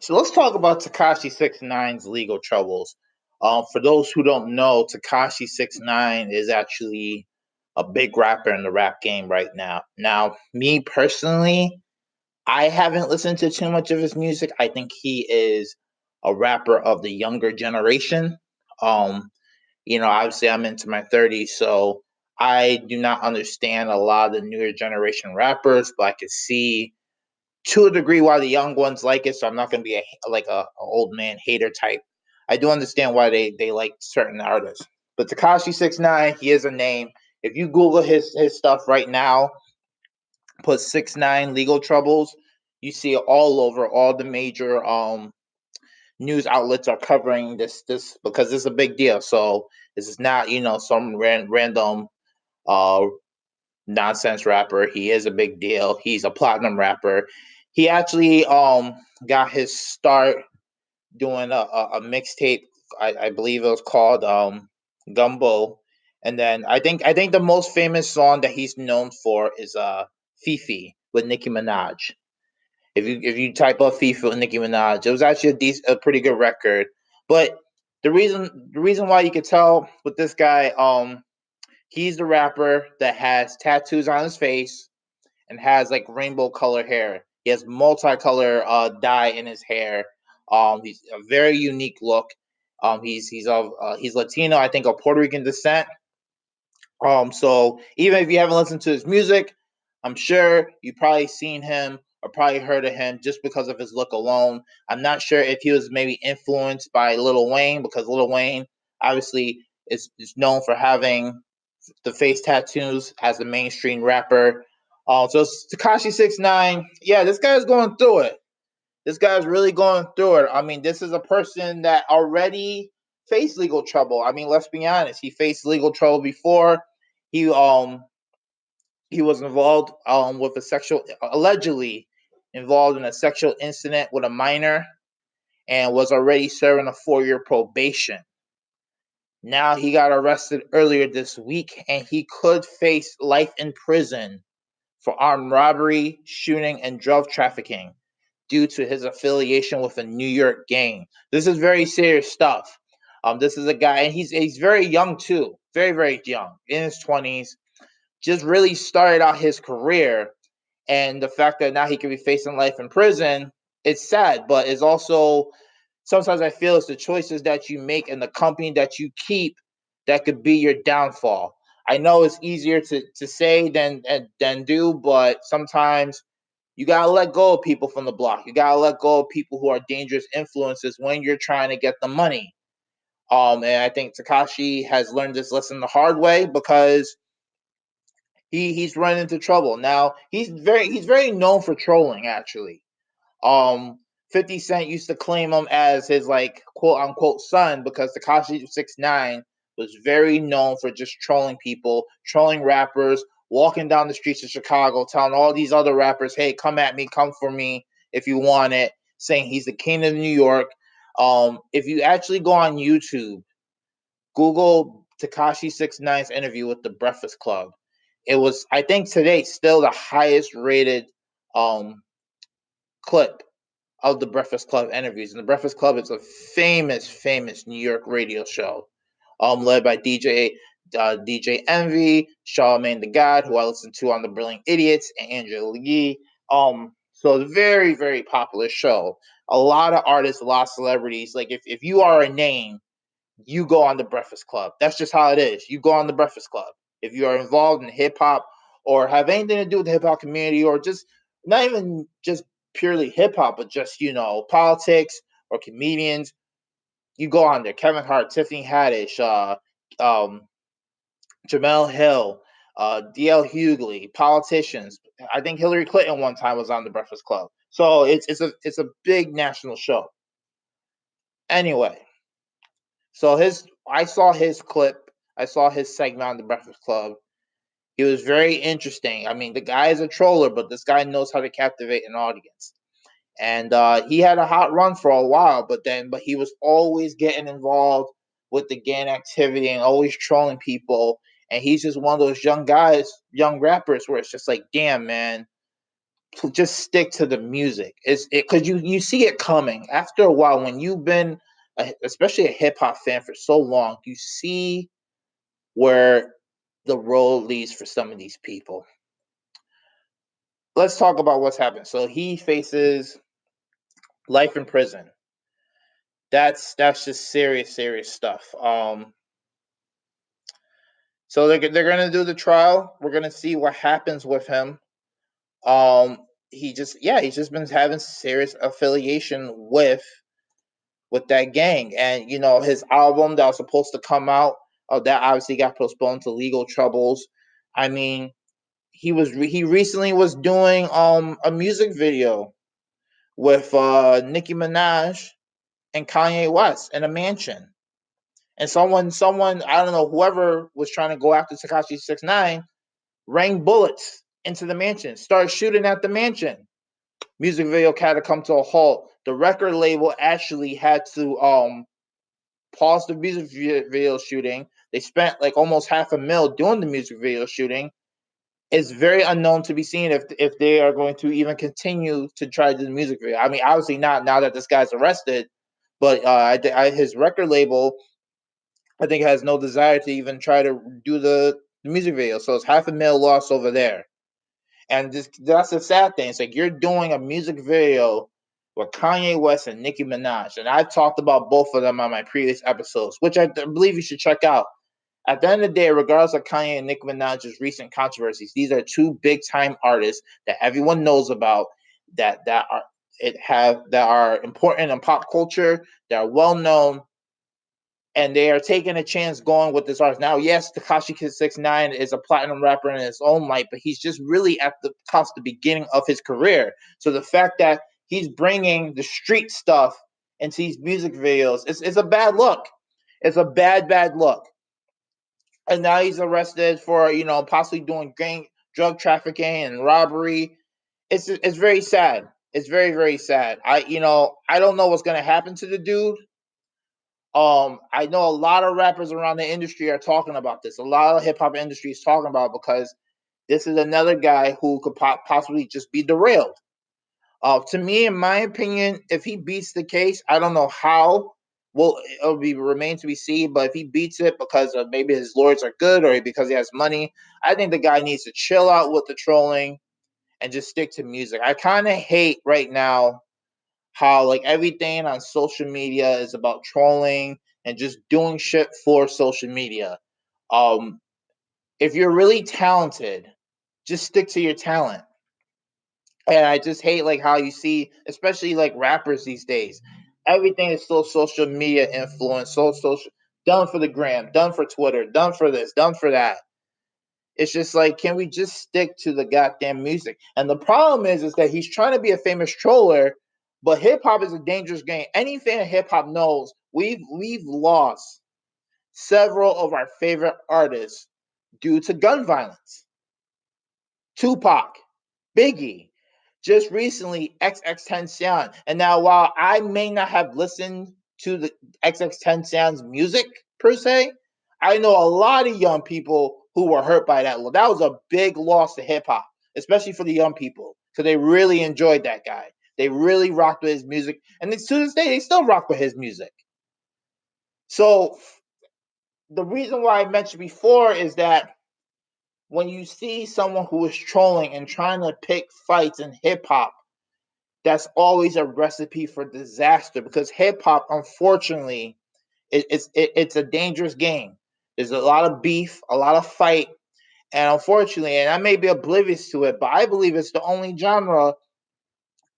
So let's talk about Tekashi 6ix9ine's legal troubles. For those who don't know, Tekashi 6ix9ine is actually a big rapper in the rap game right now. Now, me personally, I haven't listened to too much of his music. I think he is a rapper of the younger generation. Um, Obviously I'm into my 30s, so I do not understand a lot of the newer generation rappers, but I could see to a degree why the young ones like it. So I'm not going to be a old man hater type. I do understand why they like certain artists. But Tekashi 6ix9ine, he is a name. If you Google his stuff right now, put 6ix9ine legal troubles, you see it all over. All the major news outlets are covering this because this is a big deal. So this is not some random uh nonsense rapper. He is a big deal. He's a platinum rapper. He actually got his start doing a mixtape. I believe it was called Gumbo. And then I think the most famous song that he's known for is Fifi with Nicki Minaj. If you type up Fifi with Nicki Minaj, it was actually a pretty good record. But the reason why you could tell with this guy, he's the rapper that has tattoos on his face and has like rainbow color hair. He has multicolor dye in his hair. He's a very unique look. He's Latino, I think, of Puerto Rican descent. So even if you haven't listened to his music, I'm sure you probably seen him or probably heard of him just because of his look alone. I'm not sure if he was maybe influenced by Lil Wayne, because Lil Wayne obviously is known for having the face tattoos as a mainstream rapper. So Tekashi 6ix9ine, yeah, this guy's going through it. This guy's really going through it. I mean, this is a person that already faced legal trouble. I mean, let's be honest. He faced legal trouble before. He um he was involved with a sexual allegedly involved in a sexual incident with a minor and was already serving a 4-year probation. Now he got arrested earlier this week and he could face life in prison for armed robbery, shooting, and drug trafficking due to his affiliation with a New York gang. This is very serious stuff. This is a guy, and he's very young too, very very young, in his 20s. Just really started out his career, and the fact that now he could be facing life in prison, it's sad, but it's also sometimes I feel it's the choices that you make and the company that you keep that could be your downfall. I know it's easier to say than do, but sometimes you gotta let go of people from the block. You gotta let go of people who are dangerous influences when you're trying to get the money. And I think Tekashi has learned this lesson the hard way because he's run into trouble. Now he's very known for trolling actually. Um, 50 Cent used to claim him as his like quote unquote son because Tekashi 6ix9ine was very known for just trolling people, trolling rappers, walking down the streets of Chicago, telling all these other rappers, "Hey, come at me, come for me if you want it," saying he's the king of New York. If you actually go on YouTube, Google Tekashi 6ix9ine's interview with the Breakfast Club. It was, I think, today still the highest rated um clip of the Breakfast Club interviews. And the Breakfast Club is a famous New York radio show, led by DJ Envy, Charlamagne the God, who I listen to on the Brilliant Idiots, and Angela Yee. So it's a very popular show. A lot of artists, a lot of celebrities. Like if you are a name, you go on the Breakfast Club. That's just how it is. You go on the Breakfast Club. If you are involved in hip hop or have anything to do with the hip hop community or just not even just purely hip hop, but just, politics or comedians, you go on there. Kevin Hart, Tiffany Haddish, um, Jamel Hill, DL Hughley, politicians. I think Hillary Clinton one time was on the Breakfast Club. So it's a big national show. Anyway, so I saw his clip. I saw his segment on the Breakfast Club. He was very interesting. I mean, the guy is a troller, but this guy knows how to captivate an audience. And he had a hot run for a while, but he was always getting involved with the gang activity and always trolling people. And he's just one of those young guys, young rappers, where it's just like, damn, man, to just stick to the music. It's because you see it coming after a while when you've been especially a hip hop fan for so long. You see where the road leads for some of these people. Let's talk about what's happened. So he faces life in prison. That's just serious stuff. So they're gonna do the trial. We're gonna see what happens with him. Um, he's just been having serious affiliation with that gang, and his album that was supposed to come out, that obviously got postponed to legal troubles. I mean, he recently was doing a music video with Nicki Minaj and Kanye West in a mansion. And someone I don't know, whoever was trying to go after Tekashi 6ixnine rang bullets into the mansion, started shooting at the mansion. Music video had to come to a halt. The record label actually had to pause the music video shooting. They spent like almost $500,000 doing the music video shooting. It's very unknown to be seen if they are going to even continue to try to do the music video. I mean, obviously not now that this guy's arrested, but his record label, I think, has no desire to even try to do the music video. So it's $500,000 loss over there. And that's the sad thing. It's like you're doing a music video with Kanye West and Nicki Minaj. And I've talked about both of them on my previous episodes, which I believe you should check out. At the end of the day, regardless of Kanye and Nicki Minaj's recent controversies, these are two big time artists that everyone knows about, that are important in pop culture, that are well known, and they are taking a chance going with this artist. Now, yes, Tekashi 6ixnine is a platinum rapper in his own right, but he's just really at the cusp, the beginning of his career. So the fact that he's bringing the street stuff into these music videos, it's a bad look. It's a bad look. And now he's arrested for possibly doing drug trafficking and robbery. It's very sad. It's very sad. I don't know what's gonna happen to the dude. I know a lot of rappers around the industry are talking about this. A lot of hip hop industry is talking about it because this is another guy who could possibly just be derailed. To me, in my opinion, if he beats the case, I don't know how. Well, it'll remain to be seen. But if he beats it because of maybe his lawyers are good or because he has money, I think the guy needs to chill out with the trolling and just stick to music. I kind of hate right now how like everything on social media is about trolling and just doing shit for social media. Um, if you're really talented, just stick to your talent. And I just hate like how you see, especially like rappers these days, everything is so social media influence, so social, done for the gram, done for Twitter, done for this, done for that. It's just like, can we just stick to the goddamn music? And the problem is that he's trying to be a famous troller, but hip hop is a dangerous game. Any fan of hip hop knows we've lost several of our favorite artists due to gun violence. Tupac, Biggie, just recently XXXtentatcion. And now, while I may not have listened to the XXXtentatcion's music per se, I know a lot of young people who were hurt by that. That was a big loss to hip hop, especially for the young people, because they really enjoyed that guy. They really rocked with his music, and to this day, they still rock with his music. So the reason why I mentioned before is that when you see someone who is trolling and trying to pick fights in hip hop, that's always a recipe for disaster, because hip hop, unfortunately, it's a dangerous game. There's a lot of beef, a lot of fight, and unfortunately, and I may be oblivious to it, but I believe it's the only genre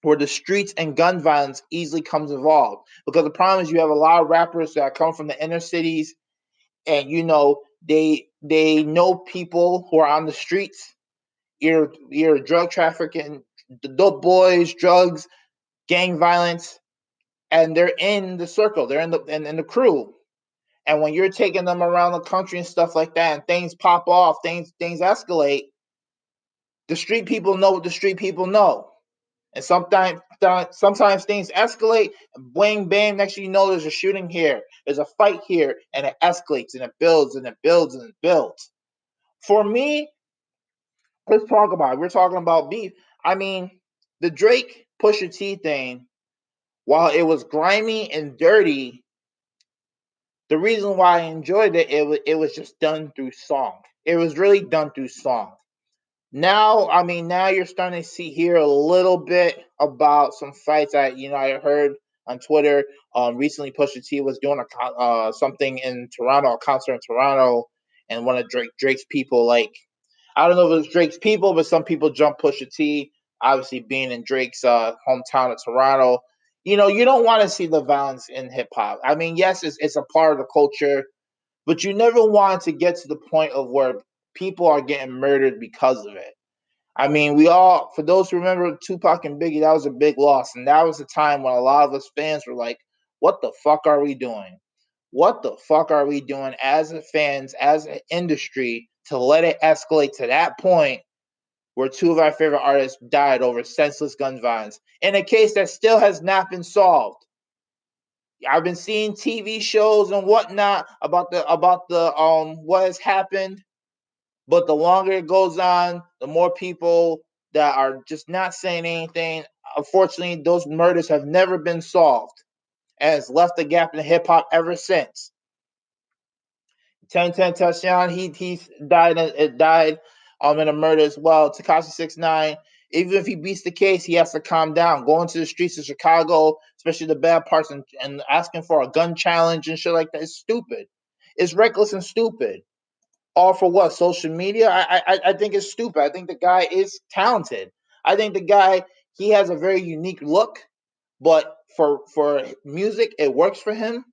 where the streets and gun violence easily comes involved. Because the problem is you have a lot of rappers that come from the inner cities, and they know people who are on the streets. You're drug trafficking, the dope boys, drugs, gang violence, and they're in the circle. They're in the crew. And when you're taking them around the country and stuff like that, and things pop off, things escalate, the street people know what the street people know. And sometimes things escalate, and bang bang. Next thing you know, there's a shooting here, there's a fight here, and it escalates and it builds and it builds and it builds. For me, let's talk about it. We're talking about beef. I mean, the Drake Pusha T thing, while it was grimy and dirty, the reason why I enjoyed it, it was just done through song. It was really done through song. Now, I mean, now you're starting to see here a little bit about some fights. I heard on Twitter. Recently Pusha T was doing something in Toronto, a concert in Toronto, and one of Drake's people, like, I don't know if it was Drake's people, but some people jumped Pusha T. Obviously, being in Drake's hometown of Toronto, you don't want to see the violence in hip hop. I mean, yes, it's a part of the culture, but you never want to get to the point of where people are getting murdered because of it. I mean, for those who remember Tupac and Biggie, that was a big loss. And that was a time when a lot of us fans were like, what the fuck are we doing? What the fuck are we doing as fans, as an industry, to let it escalate to that point where two of our favorite artists died over senseless gun violence in a case that still has not been solved? I've been seeing TV shows and whatnot about the what has happened, but the longer it goes on, the more people that are just not saying anything. Unfortunately, those murders have never been solved, and it's left a gap in hip hop ever since. 10 he died in a murder as well. Tekashi 6ixnine, even if he beats the case, he has to calm down. Going to the streets of Chicago, especially the bad parts, and asking for a gun challenge and shit like that is stupid. It's reckless and stupid. All for what? Social media? I think it's stupid. I think the guy is talented. I think the guy, he has a very unique look, but for music, it works for him.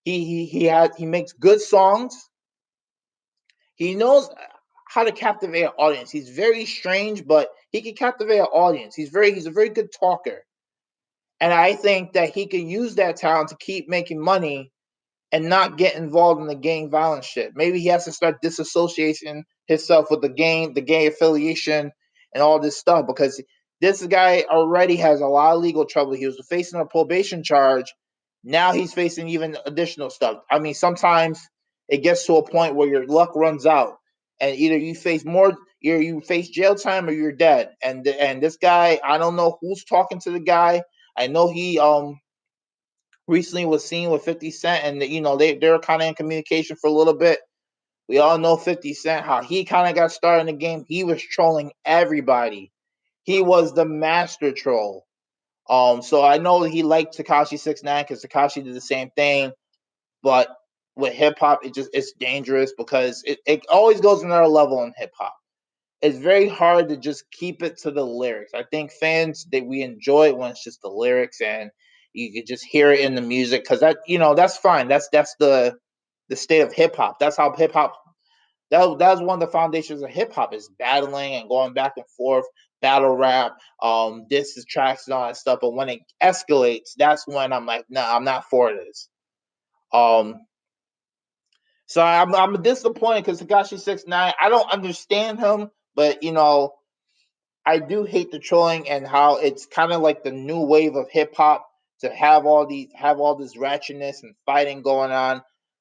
He makes good songs. He knows how to captivate an audience. He's very strange, but he can captivate an audience. He's a very good talker. And I think that he can use that talent to keep making money and not get involved in the gang violence shit. Maybe he has to start disassociating himself with the gang affiliation and all this stuff, because this guy already has a lot of legal trouble. He was facing a probation charge. Now he's facing even additional stuff. I mean, sometimes it gets to a point where your luck runs out, and either you face jail time or you're dead. And this guy, I don't know who's talking to the guy. I know he recently was seen with 50 Cent, and they're kind of in communication for a little bit. We all know 50 Cent, how he kind of got started in the game. He was trolling everybody. He was the master troll. So I know he liked Tekashi 6ixnine because Tekashi did the same thing. But with hip hop, it's dangerous because it always goes another level in hip hop. It's very hard to just keep it to the lyrics. I think fans, that we enjoy it when it's just the lyrics and you can just hear it in the music, because that's fine. That's the state of hip hop. That's how hip hop. That's one of the foundations of hip hop, is battling and going back and forth, battle rap, diss tracks and all that stuff. But when it escalates, that's when I'm like, no, I'm not for this. Um, so I'm disappointed because Tekashi 6ixnine, I don't understand him, but I do hate the trolling and how it's kind of like the new wave of hip hop to have all this ratchetness and fighting going on.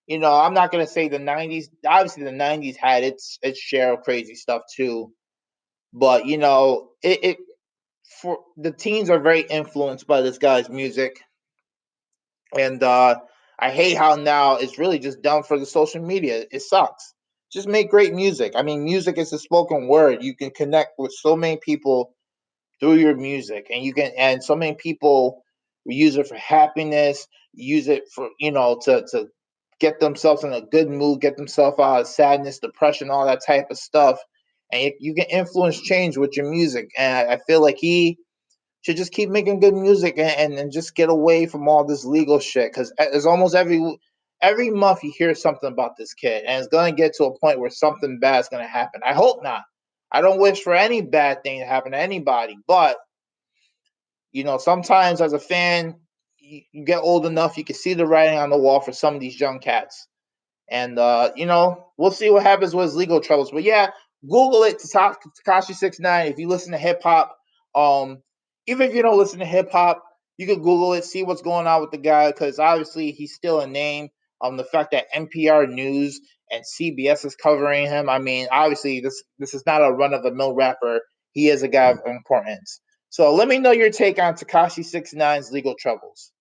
I'm not gonna say the '90s. Obviously, the '90s had its share of crazy stuff too, but it for the teens are very influenced by this guy's music, and I hate how now it's really just done for the social media. It sucks. Just make great music. I mean, music is a spoken word. You can connect with so many people through your music, and so many people use it for happiness, use it for to get themselves in a good mood, get themselves out of sadness, depression, all that type of stuff, and you can influence change with your music. And I feel like he should just keep making good music, and just get away from all this legal shit, because it's almost every month you hear something about this kid, and it's going to get to a point where something bad is going to happen. I hope not. I don't wish for any bad thing to happen to anybody, but sometimes as a fan, you get old enough, you can see the writing on the wall for some of these young cats. And we'll see what happens with his legal troubles. But yeah, Google it, Tekashi 6ixnine. If you listen to hip hop, even if you don't listen to hip hop, you can Google it, see what's going on with the guy, because obviously he's still a name. The fact that NPR News and CBS is covering him, I mean, obviously this is not a run of the mill rapper. He is a guy of importance. So let me know your take on Tekashi 6ixnine's legal troubles.